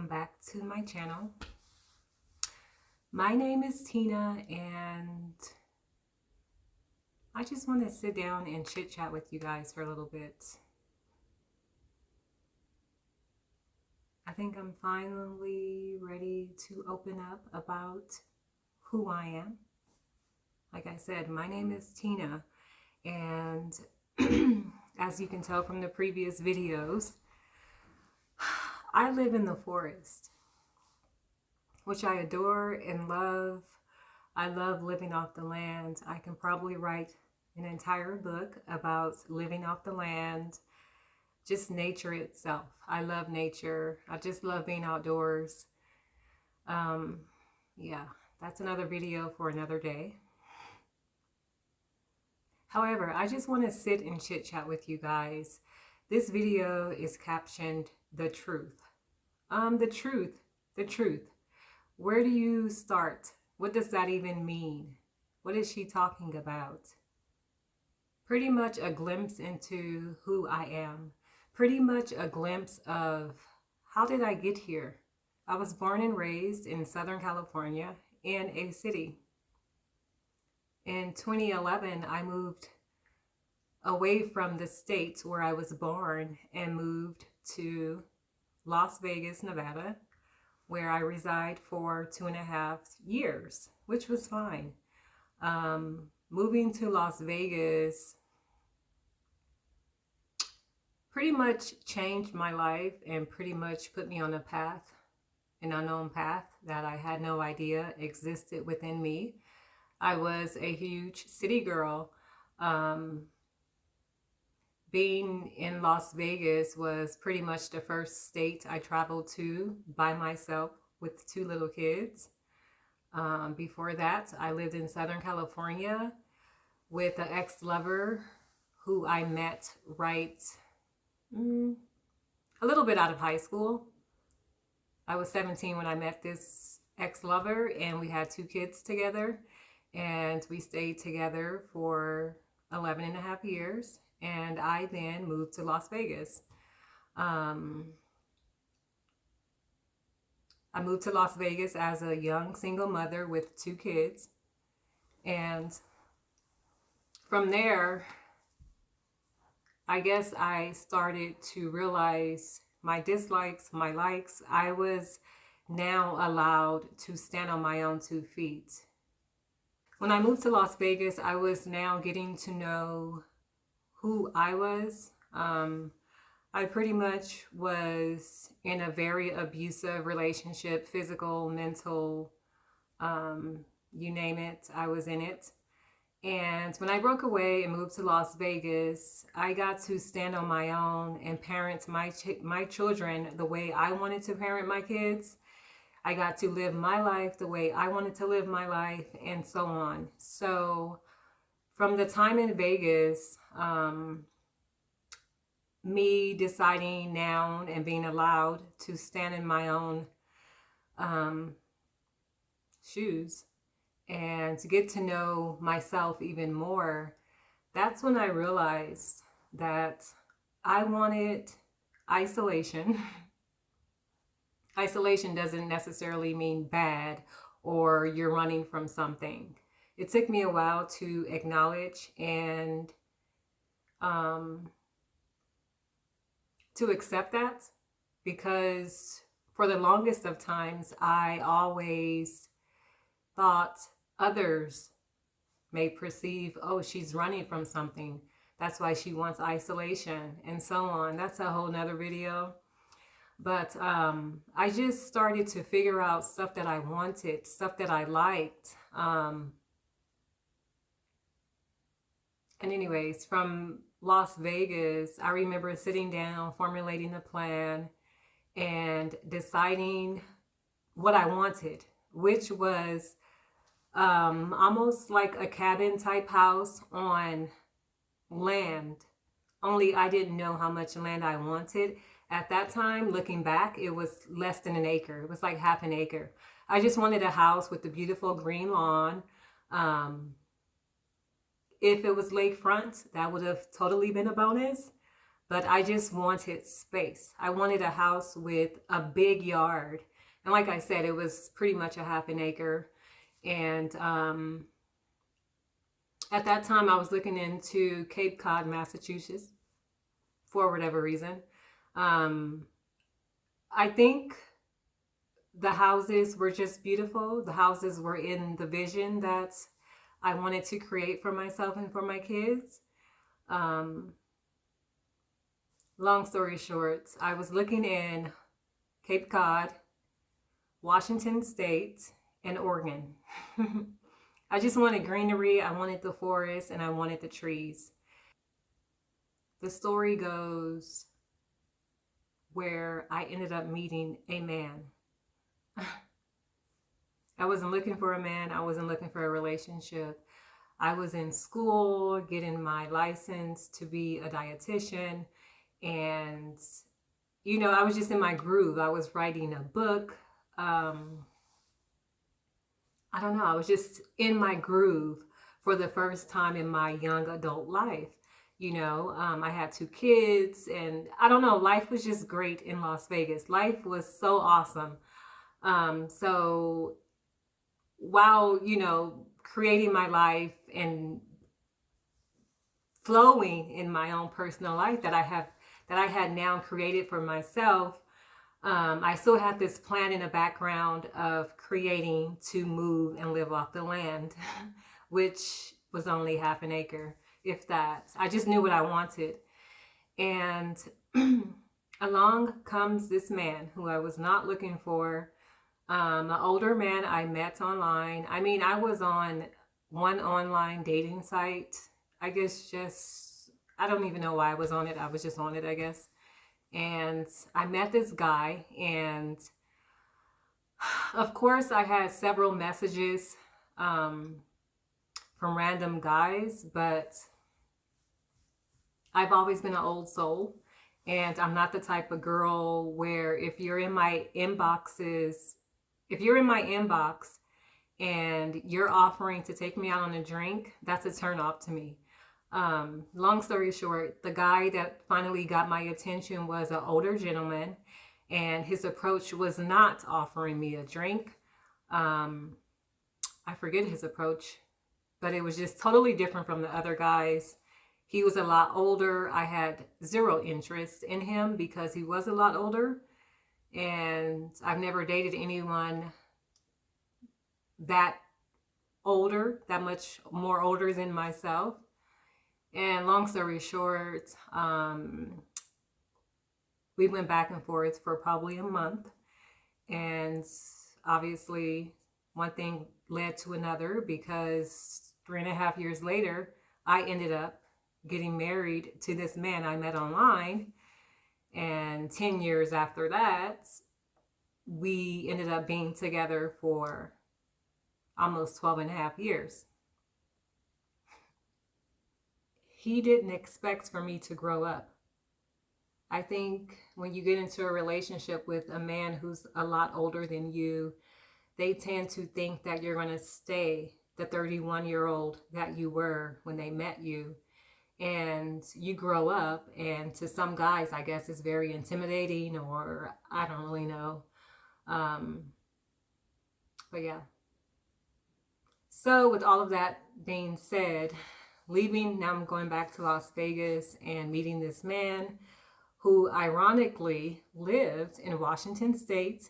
welcome back to my channel. My name is Tina, and I just want to sit down and chit chat with you guys for a little bit. I think I'm finally ready to open up about who I am. Like I said, my name is Tina, and as you can tell from the previous videos, I live in the forest, which I adore and love. I love living off the land. I can probably write an entire book about living off the land, just nature itself. I love nature. I just love being outdoors. Yeah, that's another video for another day. However, I just want to sit and chit chat with you guys. This video is captioned "The Truth." The truth. Where do you start? What does that even mean? What is she talking about? Pretty much a glimpse into who I am. Pretty much a glimpse of how did I get here? I was born and raised in Southern California in a city. In 2011, I moved away from the state where I was born and moved to Las Vegas, Nevada, where I reside for 2.5 years, which was fine. Moving to Las Vegas pretty much changed my life and pretty much put me on a path, an unknown path that I had no idea existed within me. I was a huge city girl. Being in Las Vegas was pretty much the first state I traveled to by myself with 2 little kids. Before that, I lived in Southern California with an ex-lover who I met right a little bit out of high school. I was 17 when I met this ex-lover, and we had 2 kids together, and we stayed together for 11.5 years. And I then moved to Las Vegas. I moved to Las Vegas as a young single mother with 2 kids. And from there, I guess I started to realize my dislikes, my likes. I was now allowed to stand on my own 2 feet. When I moved to Las Vegas, I was now getting to know who I was. I pretty much was in a very abusive relationship, physical, mental, you name it, I was in it. And when I broke away and moved to Las Vegas, I got to stand on my own and parent my children the way I wanted to parent my kids. I got to live my life the way I wanted to live my life, and so on. So from the time in Vegas, me deciding now and being allowed to stand in my own shoes and to get to know myself even more, that's when I realized that I wanted isolation. Isolation doesn't necessarily mean bad or you're running from something. It took me a while to acknowledge and to accept that, because for the longest of times, I always thought others may perceive, oh, she's running from something. That's why she wants isolation and so on. That's a whole nother video. But I just started to figure out stuff that I wanted, stuff that I liked. And anyways, from Las Vegas, I remember sitting down, formulating a plan, and deciding what I wanted, which was almost like a cabin type house on land. Only I didn't know how much land I wanted. At that time, looking back, it was less than an acre. It was like half an acre. I just wanted a house with a beautiful green lawn. If it was lakefront, that would have totally been a bonus. but I just wanted space. I wanted a house with a big yard. And like I said, it was pretty much a half an acre. And at that time, I was looking into Cape Cod, Massachusetts, for whatever reason. Um, I think the houses were just beautiful. The houses were in the vision that I wanted to create for myself and for my kids. Um, Long story short, I was looking in Cape Cod, Washington State, and Oregon. I just wanted greenery, I wanted the forest, and I wanted the trees. The story goes where I ended up meeting a man. I wasn't looking for a man, I wasn't looking for a relationship. I was in school getting my license to be a dietitian, and I was just in my groove. I was writing a book. I don't know, I was just in my groove for the first time in my young adult life. I had two kids, and I don't know, life was just great in Las Vegas. Life was so awesome. So while, creating my life and flowing in my own personal life that I had now created for myself, I still had this plan in the background of creating to move and live off the land, which was only half an acre, if that. I just knew what I wanted. And along comes this man who I was not looking for, an older man I met online. I mean, I was on one online dating site. I guess I don't even know why I was on it. I was just on it, I guess. And I met this guy, and of course I had several messages from random guys, but I've always been an old soul, and I'm not the type of girl where if you're in my inbox and you're offering to take me out on a drink, that's a turn off to me. Long story short, the guy that finally got my attention was an older gentleman, and his approach was not offering me a drink. I forget his approach, but it was just totally different from the other guys. He was a lot older. I had zero interest in him because he was a lot older, and I've never dated anyone that older, that much more older than myself. And long story short, we went back and forth for probably a month. And obviously, one thing led to another, because 3.5 years later, I ended up getting married to this man I met online. And 10 years after that, we ended up being together for almost 12.5 years. He didn't expect for me to grow up. I think when you get into a relationship with a man who's a lot older than you, they tend to think that you're going to stay the 31-year-old that you were when they met you. And you grow up, and to some guys, I guess, it's very intimidating, or I don't really know. But yeah. So with all of that being said, leaving, now I'm going back to Las Vegas and meeting this man who ironically lived in Washington State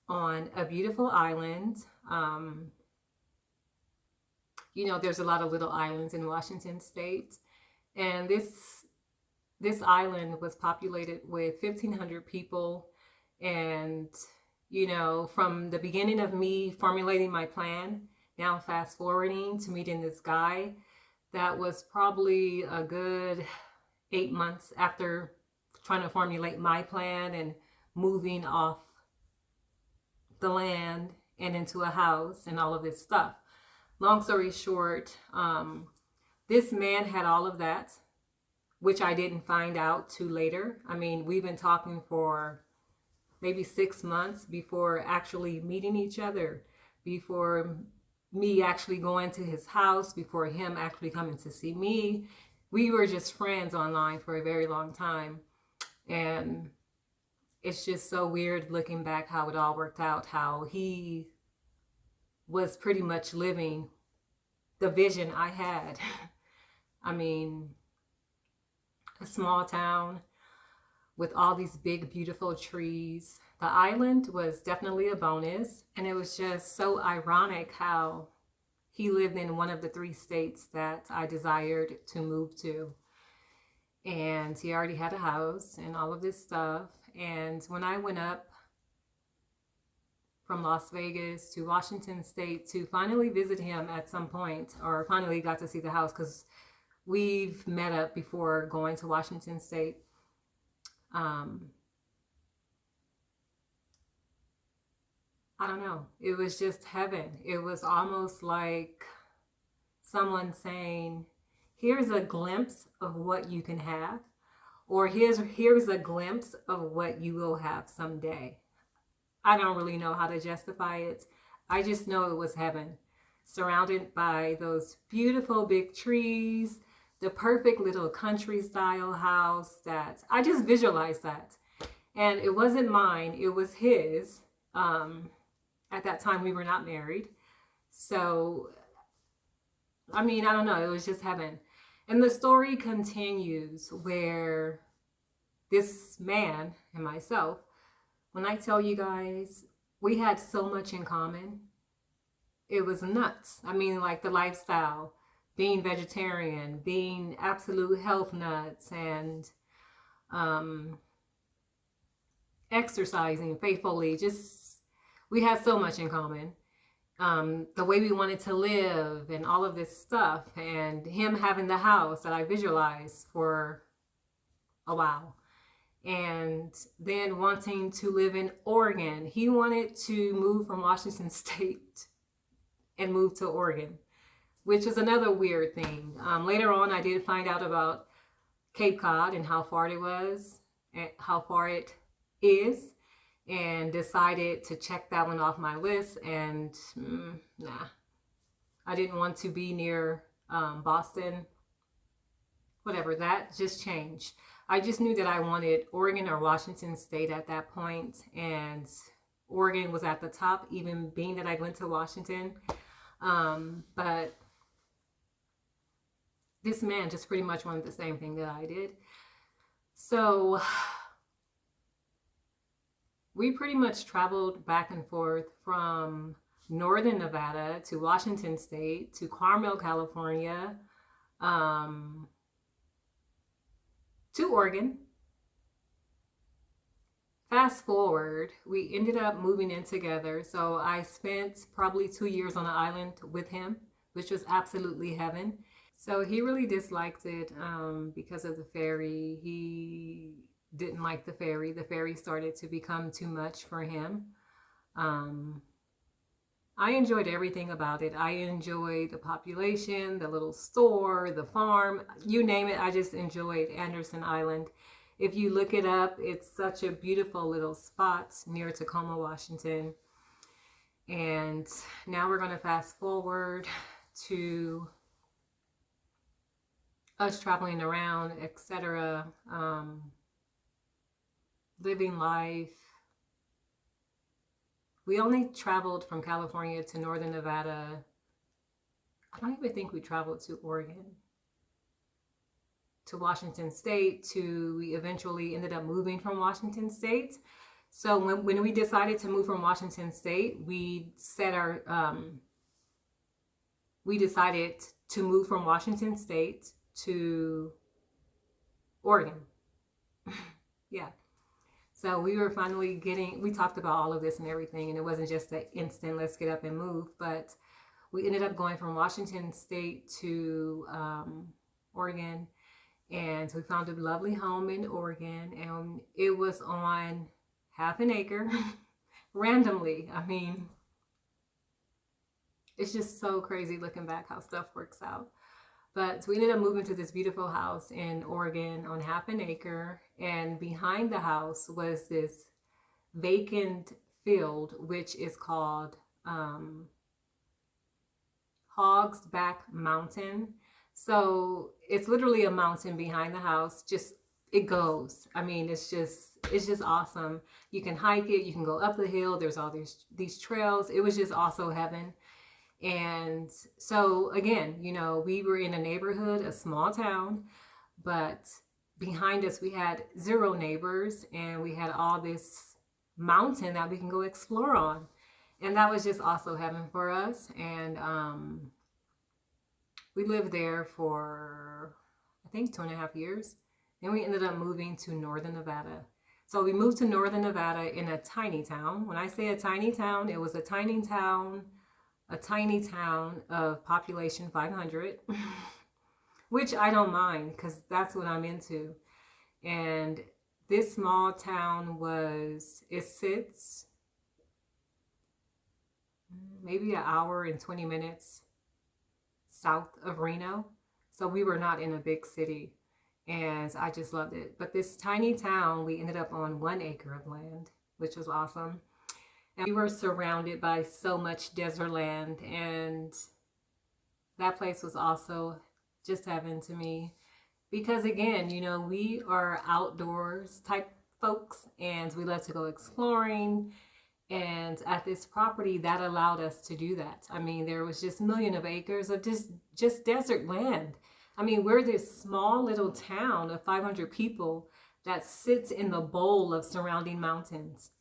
on a beautiful island. There's a lot of little islands in Washington State, and this island was populated with 1,500 people. And from the beginning of me formulating my plan, now fast forwarding to meeting this guy, that was probably a good 8 months after trying to formulate my plan and moving off the land and into a house and all of this stuff. Long story short, this man had all of that, which I didn't find out too later. I mean, we've been talking for maybe 6 months before actually meeting each other, before me actually going to his house, before him actually coming to see me. we were just friends online for a very long time. And it's just so weird looking back how it all worked out, how he was pretty much living the vision I had. I mean, a small town with all these big, beautiful trees. The island was definitely a bonus. And it was just so ironic how he lived in one of the 3 states that I desired to move to. And he already had a house and all of this stuff. And when I went up from Las Vegas to Washington State to finally visit him at some point, or finally got to see the house, because we've met up before going to Washington State. I don't know. It was just heaven. It was almost like someone saying, here's a glimpse of what you can have, or here's a glimpse of what you will have someday. I don't really know how to justify it. I just know it was heaven, surrounded by those beautiful big trees, the perfect little country style house that I just visualized that. And it wasn't mine, it was his. At that time, we were not married. So, I mean, I don't know, it was just heaven. And the story continues where this man and myself, when I tell you guys, we had so much in common. It was nuts. I mean, like the lifestyle, being vegetarian, being absolute health nuts, and exercising faithfully. Just, we had so much in common. The way we wanted to live and all of this stuff, and him having the house that I visualized for a while. And then wanting to live in Oregon. He wanted to move from Washington State and move to Oregon, which is another weird thing. Later on, I did find out about Cape Cod and how far it was, and how far it is, and decided to check that one off my list. And nah, I didn't want to be near Boston. Whatever, that just changed. I just knew that I wanted Oregon or Washington State at that point, and Oregon was at the top, even being that I went to Washington. But this man just pretty much wanted the same thing that I did. So we pretty much traveled back and forth from northern Nevada to Washington State to Carmel, California, to Oregon. Fast forward, we ended up moving in together. So I spent probably 2 years on the island with him, which was absolutely heaven. So he really disliked it because of the ferry. He didn't like the ferry. The ferry started to become too much for him. I enjoyed everything about it. I enjoyed the population, the little store, the farm, you name it. I just enjoyed Anderson Island. If you look it up, it's such a beautiful little spot near Tacoma, Washington. And now we're going to fast forward to us traveling around, etc., living life. We only traveled from California to northern Nevada. I don't even think we traveled to Oregon, to Washington State, we eventually ended up moving from Washington State. So when we decided to move from Washington State, we decided to move from Washington State to Oregon. Yeah. So we were finally we talked about all of this and everything, and it wasn't just an instant, let's get up and move, but we ended up going from Washington State to Oregon, and we found a lovely home in Oregon, and it was on half an acre, randomly. I mean, it's just so crazy looking back how stuff works out. But we ended up moving to this beautiful house in Oregon on half an acre. And behind the house was this vacant field, which is called Hog's Back Mountain. So it's literally a mountain behind the house. Just it goes. I mean, it's just awesome. You can hike it, you can go up the hill. There's all these trails. It was just also heaven. And so again, you know, we were in a neighborhood, a small town, but behind us we had zero neighbors and we had all this mountain that we can go explore on. And that was just also heaven for us. And we lived there for, I think, 2.5 years. Then we ended up moving to Northern Nevada. So we moved to Northern Nevada in a tiny town. When I say a tiny town, it was a tiny town of population 500, which I don't mind because that's what I'm into. And this small town it sits maybe an hour and 20 minutes south of Reno. So we were not in a big city and I just loved it. But this tiny town, we ended up on 1 acre of land, which was awesome. And we were surrounded by so much desert land, and that place was also just heaven to me. Because again, you know, we are outdoors type folks and we love to go exploring. And at this property, that allowed us to do that. I mean, there was just millions of acres of just desert land. I mean, we're this small little town of 500 people that sits in the bowl of surrounding mountains.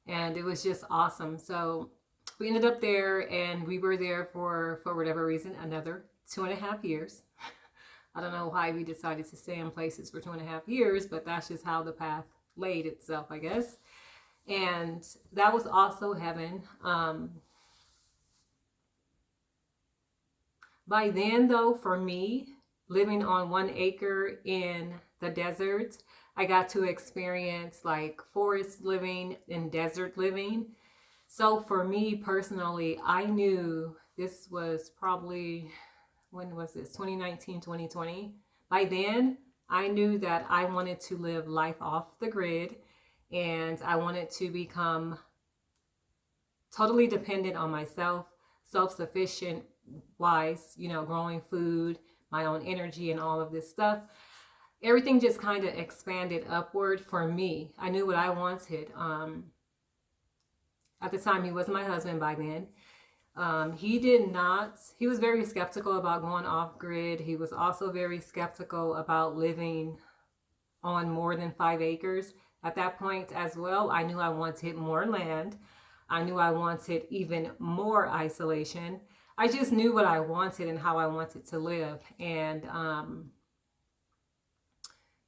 And it was just awesome. So we ended up there and we were there for whatever reason, another 2.5 years. I don't know why we decided to stay in places for 2.5 years, but that's just how the path laid itself, I guess. And that was also heaven. By then, though, for me, living on 1 acre in the desert, I got to experience like forest living and desert living. So for me personally, I knew this was probably, when was this? 2019, 2020. By then, I knew that I wanted to live life off the grid and I wanted to become totally dependent on myself, self-sufficient wise, you know, growing food, my own energy and all of this stuff. Everything just kind of expanded upward for me. I knew what I wanted. At the time, he was my husband by then. He was very skeptical about going off grid. He was also very skeptical about living on more than 5 acres. At that point as well, I knew I wanted more land. I knew I wanted even more isolation. I just knew what I wanted and how I wanted to live. And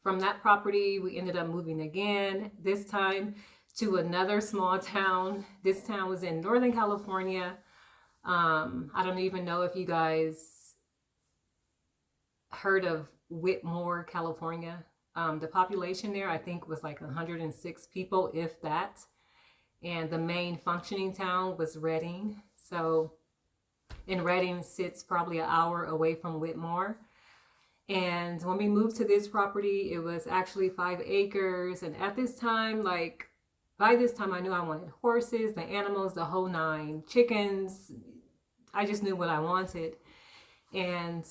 from that property, we ended up moving again, this time to another small town. This town was in Northern California. I don't even know if you guys heard of Whitmore, California. The population there, I think, was like 106 people, if that. And the main functioning town was Redding. So, and Redding sits probably an hour away from Whitmore. And when we moved to this property, it was actually 5 acres. And at this time, like, by this time, I knew I wanted horses, the animals, the whole nine, chickens. I just knew what I wanted. And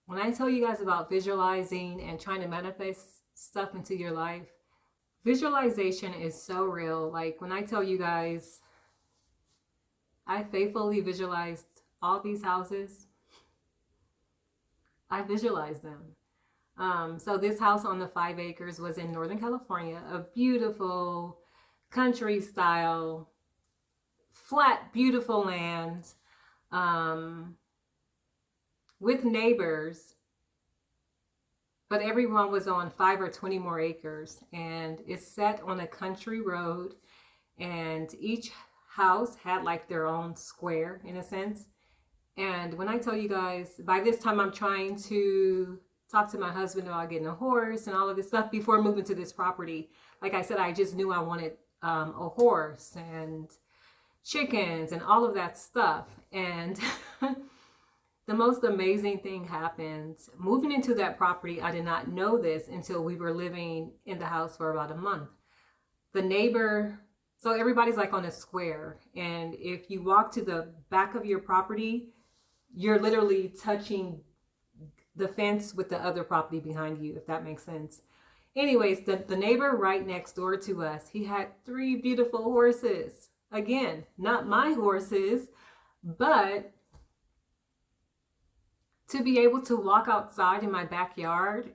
when I tell you guys about visualizing and trying to manifest stuff into your life, visualization is so real. Like when I tell you guys, I faithfully visualized all these houses. I visualized them. So this house on the 5 acres was in Northern California, a beautiful country style, flat, beautiful land, with neighbors, but everyone was on 5 or 20 more acres, and it's set on a country road, and each house had like their own square in a sense. And when I tell you guys, by this time I'm trying to talk to my husband about getting a horse and all of this stuff before moving to this property. Like I said, I just knew I wanted a horse and chickens and all of that stuff. And the most amazing thing happened. Moving into that property, I did not know this until we were living in the house for about a month. The neighbor, so everybody's like on a square, and if you walk to the back of your property, you're literally touching the fence with the other property behind you, if that makes sense. Anyways, the neighbor right next door to us, he had 3 beautiful horses. Again, not my horses, but to be able to walk outside in my backyard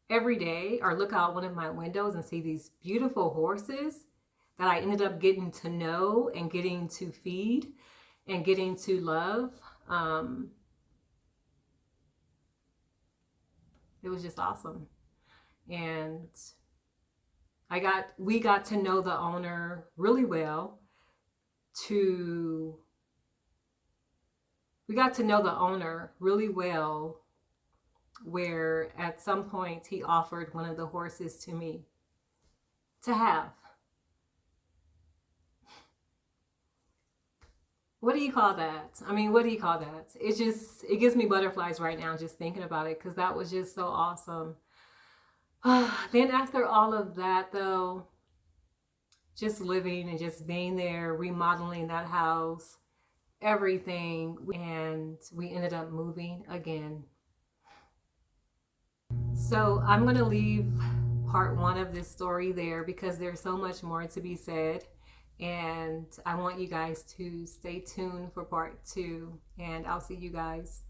every day or look out one of my windows and see these beautiful horses that I ended up getting to know and getting to feed and getting to love. It was just awesome. And we got to know the owner really well. We got to know the owner really well, where at some point he offered one of the horses to me to have. What do you call that? I mean, what do you call that? It gives me butterflies right now just thinking about it, because that was just so awesome. Then after all of that, though, just living and just being there, remodeling that house, everything, and we ended up moving again. So I'm going to leave part 1 of this story there, because there's so much more to be said, and I want you guys to stay tuned for part 2, and I'll see you guys.